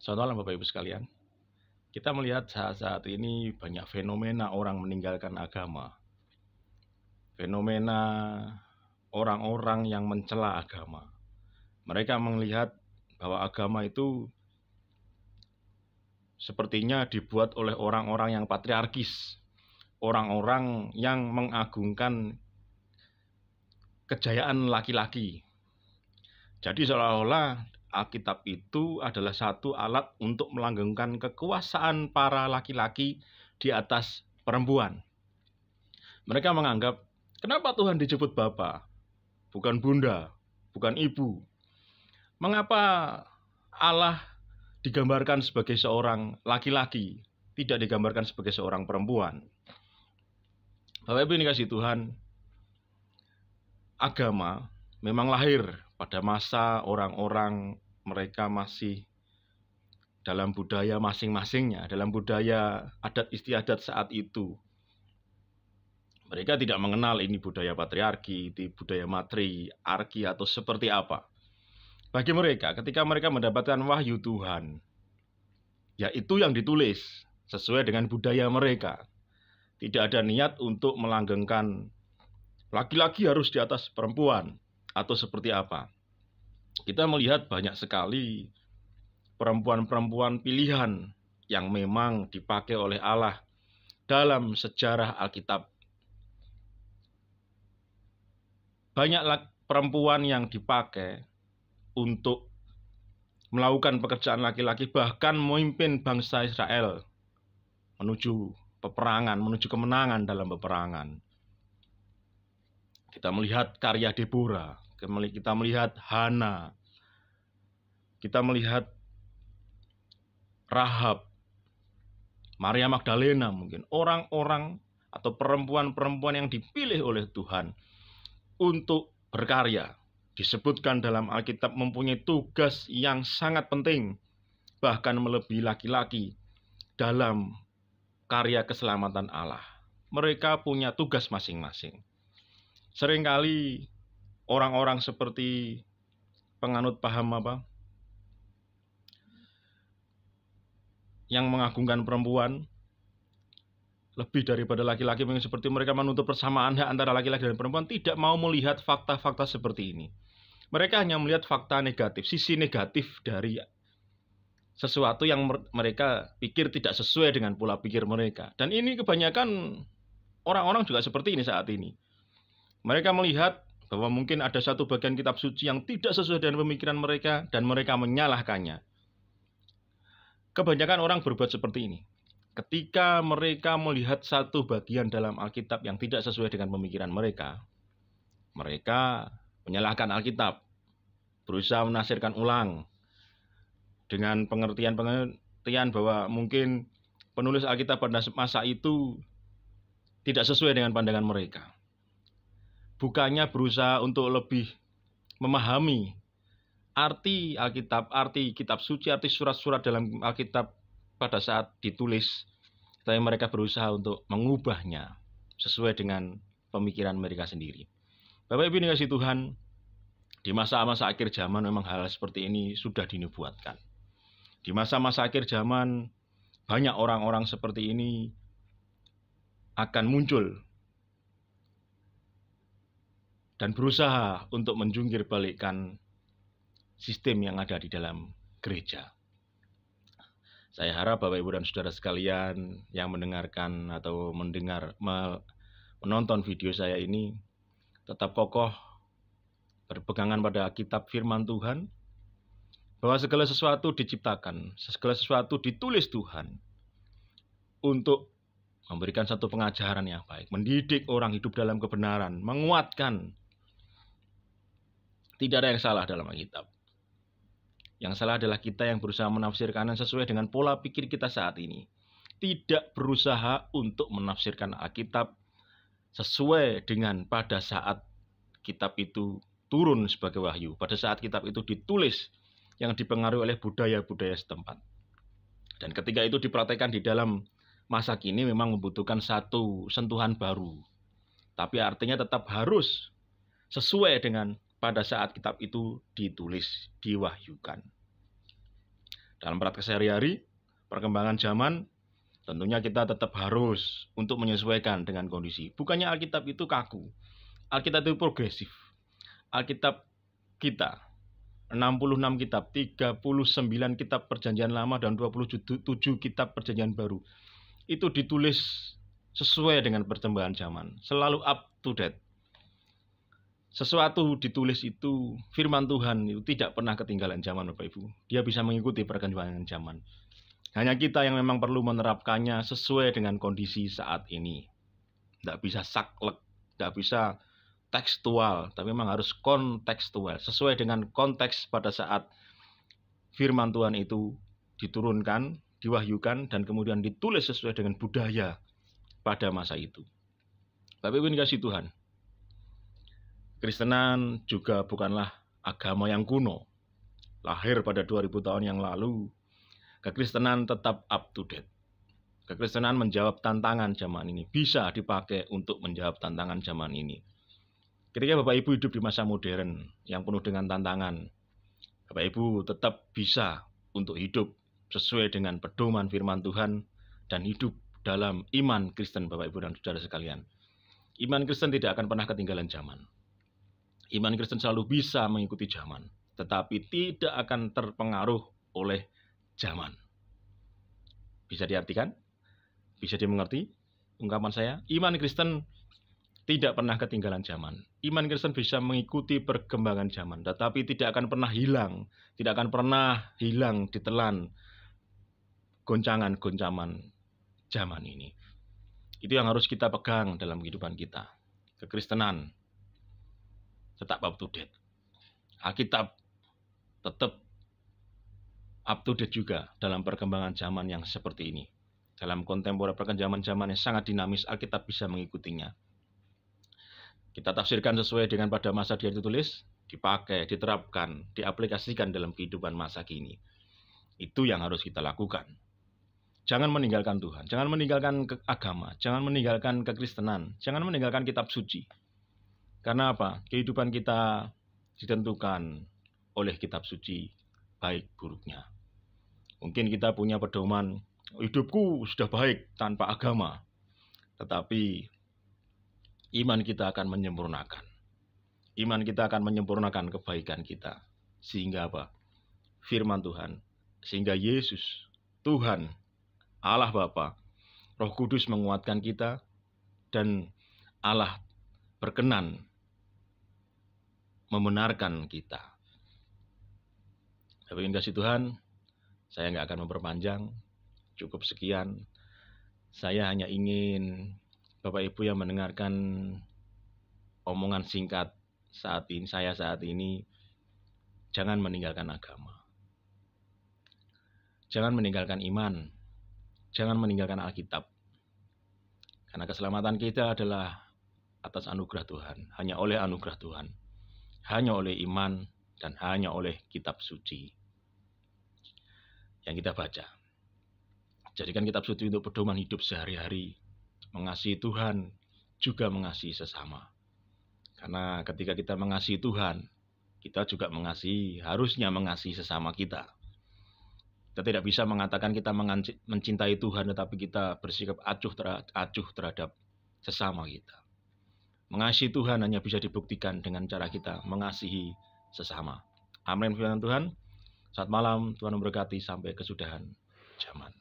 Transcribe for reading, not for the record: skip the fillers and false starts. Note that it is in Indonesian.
Selamat malam Bapak Ibu sekalian. Kita melihat saat-saat ini banyak fenomena orang meninggalkan agama. Fenomena orang-orang yang mencela agama. Mereka melihat bahwa agama itu sepertinya dibuat oleh orang-orang yang patriarkis. Orang-orang yang mengagungkan kejayaan laki-laki. Jadi seolah-olah Alkitab itu adalah satu alat untuk melanggengkan kekuasaan para laki-laki di atas perempuan. Mereka menganggap, kenapa Tuhan disebut Bapa, bukan Bunda, bukan Ibu? Mengapa Allah digambarkan sebagai seorang laki-laki, tidak digambarkan sebagai seorang perempuan? Bapak Ibu dikasihi Tuhan, agama memang lahir pada masa orang-orang mereka masih dalam budaya masing-masingnya, dalam budaya adat istiadat saat itu. Mereka tidak mengenal ini budaya patriarki, budaya matriarki atau seperti apa. Bagi mereka, ketika mereka mendapatkan wahyu Tuhan, yaitu yang ditulis sesuai dengan budaya mereka. Tidak ada niat untuk melanggengkan laki-laki harus di atas perempuan atau seperti apa. Kita melihat banyak sekali perempuan-perempuan pilihan yang memang dipakai oleh Allah dalam sejarah Alkitab. Banyak perempuan yang dipakai untuk melakukan pekerjaan laki-laki, bahkan memimpin bangsa Israel menuju peperangan, menuju kemenangan dalam peperangan. Kita melihat karya Deborah, kita melihat Hana, kita melihat Rahab, Maria Magdalena mungkin, orang-orang atau perempuan-perempuan yang dipilih oleh Tuhan untuk berkarya. Disebutkan dalam Alkitab mempunyai tugas yang sangat penting, bahkan melebihi laki-laki dalam karya keselamatan Allah. Mereka punya tugas masing-masing. Seringkali orang-orang seperti penganut paham yang mengagungkan perempuan lebih daripada laki-laki, seperti mereka menuntut persamaan hak antara laki-laki dan perempuan, tidak mau melihat fakta-fakta seperti ini. Mereka hanya melihat fakta negatif, sisi negatif dari sesuatu yang mereka pikir tidak sesuai dengan pola pikir mereka. Dan ini kebanyakan orang-orang juga seperti ini saat ini. Mereka melihat bahwa mungkin ada satu bagian kitab suci yang tidak sesuai dengan pemikiran mereka dan mereka menyalahkannya. Kebanyakan orang berbuat seperti ini. Ketika mereka melihat satu bagian dalam Alkitab yang tidak sesuai dengan pemikiran mereka, mereka menyalahkan Alkitab, berusaha menafsirkan ulang dengan pengertian bahwa mungkin penulis Alkitab pada masa itu tidak sesuai dengan pandangan mereka. Bukannya berusaha untuk lebih memahami arti Alkitab, arti kitab suci, arti surat-surat dalam Alkitab pada saat ditulis, tapi mereka berusaha untuk mengubahnya sesuai dengan pemikiran mereka sendiri. Bapak Ibu dikasihi Tuhan, di masa-masa akhir zaman memang hal seperti ini sudah dinubuatkan. Di masa-masa akhir zaman banyak orang-orang seperti ini akan muncul dan berusaha untuk menjungkir balikkan sistem yang ada di dalam gereja. Saya harap Bapak Ibu dan Saudara sekalian yang mendengarkan atau menonton video saya ini tetap kokoh berpegangan pada kitab firman Tuhan, bahwa segala sesuatu diciptakan, segala sesuatu ditulis Tuhan untuk memberikan satu pengajaran yang baik, mendidik orang hidup dalam kebenaran, menguatkan. Tidak ada yang salah dalam Alkitab. Yang salah adalah kita yang berusaha menafsirkannya sesuai dengan pola pikir kita saat ini. Tidak berusaha untuk menafsirkan Alkitab sesuai dengan pada saat kitab itu turun sebagai wahyu, pada saat kitab itu ditulis yang dipengaruhi oleh budaya-budaya setempat. Dan ketika itu dipraktekkan di dalam masa kini memang membutuhkan satu sentuhan baru. Tapi artinya tetap harus sesuai dengan pada saat kitab itu ditulis, diwahyukan. Dalam praktek sehari-hari, perkembangan zaman, tentunya kita tetap harus untuk menyesuaikan dengan kondisi. Bukannya Alkitab itu kaku. Alkitab itu progresif. Alkitab kita 66 kitab, 39 kitab perjanjian lama dan 27 kitab perjanjian baru. Itu ditulis sesuai dengan perkembangan zaman, selalu up to date. Sesuatu ditulis itu, firman Tuhan itu tidak pernah ketinggalan zaman, Bapak Ibu. Dia bisa mengikuti perkembangan zaman. Hanya kita yang memang perlu menerapkannya sesuai dengan kondisi saat ini. Tidak bisa saklek, tidak bisa tekstual, tapi memang harus kontekstual, sesuai dengan konteks pada saat firman Tuhan itu diturunkan, diwahyukan, dan kemudian ditulis sesuai dengan budaya pada masa itu. Bapak Ibu dikasihi Tuhan, Kristenan juga bukanlah agama yang kuno. Lahir pada 2000 tahun yang lalu, kekristenan tetap up to date. Kekristenan menjawab tantangan zaman ini, bisa dipakai untuk menjawab tantangan zaman ini. Ketika Bapak Ibu hidup di masa modern yang penuh dengan tantangan, Bapak Ibu tetap bisa untuk hidup sesuai dengan pedoman firman Tuhan dan hidup dalam iman Kristen, Bapak Ibu dan saudara sekalian. Iman Kristen tidak akan pernah ketinggalan zaman. Iman Kristen selalu bisa mengikuti zaman, tetapi tidak akan terpengaruh oleh zaman. Bisa diartikan? Bisa dimengerti ungkapan saya? Iman Kristen tidak pernah ketinggalan zaman. Iman Kristen bisa mengikuti perkembangan zaman, tetapi tidak akan pernah hilang. Tidak akan pernah hilang ditelan goncangan-goncangan zaman ini. Itu yang harus kita pegang dalam kehidupan kita. Kekristenan tetap up to date. Alkitab tetap up to date juga dalam perkembangan zaman yang seperti ini. Dalam kontemporer perkembangan zaman yang sangat dinamis, Alkitab bisa mengikutinya. Kita tafsirkan sesuai dengan pada masa dia ditulis, dipakai, diterapkan, diaplikasikan dalam kehidupan masa kini. Itu yang harus kita lakukan. Jangan meninggalkan Tuhan, jangan meninggalkan agama, jangan meninggalkan kekristenan, jangan meninggalkan kitab suci. Karena apa? Kehidupan kita ditentukan oleh kitab suci, baik buruknya. Mungkin kita punya pedoman, hidupku sudah baik tanpa agama. Tetapi iman kita akan menyempurnakan. Iman kita akan menyempurnakan kebaikan kita. Sehingga apa? Firman Tuhan. Sehingga Yesus, Tuhan, Allah Bapa, Roh Kudus menguatkan kita. Dan Allah berkenan membenarkan kita. Bapak Ibu kasih Tuhan, saya nggak akan memperpanjang. Cukup sekian. Saya hanya ingin Bapak Ibu yang mendengarkan omongan singkat saat ini, jangan meninggalkan agama. Jangan meninggalkan iman. Jangan meninggalkan Alkitab. Karena keselamatan kita adalah atas anugerah Tuhan. Hanya oleh anugerah Tuhan. Hanya oleh iman dan hanya oleh kitab suci yang kita baca. Jadikan kitab suci untuk pedoman hidup sehari-hari. Mengasihi Tuhan, juga mengasihi sesama. Karena ketika kita mengasihi Tuhan, kita juga harusnya mengasihi sesama kita. Kita tidak bisa mengatakan kita mencintai Tuhan, tetapi kita bersikap acuh terhadap sesama kita. Mengasihi Tuhan hanya bisa dibuktikan dengan cara kita mengasihi sesama. Amin firman Tuhan. Selamat malam, Tuhan memberkati sampai kesudahan zaman.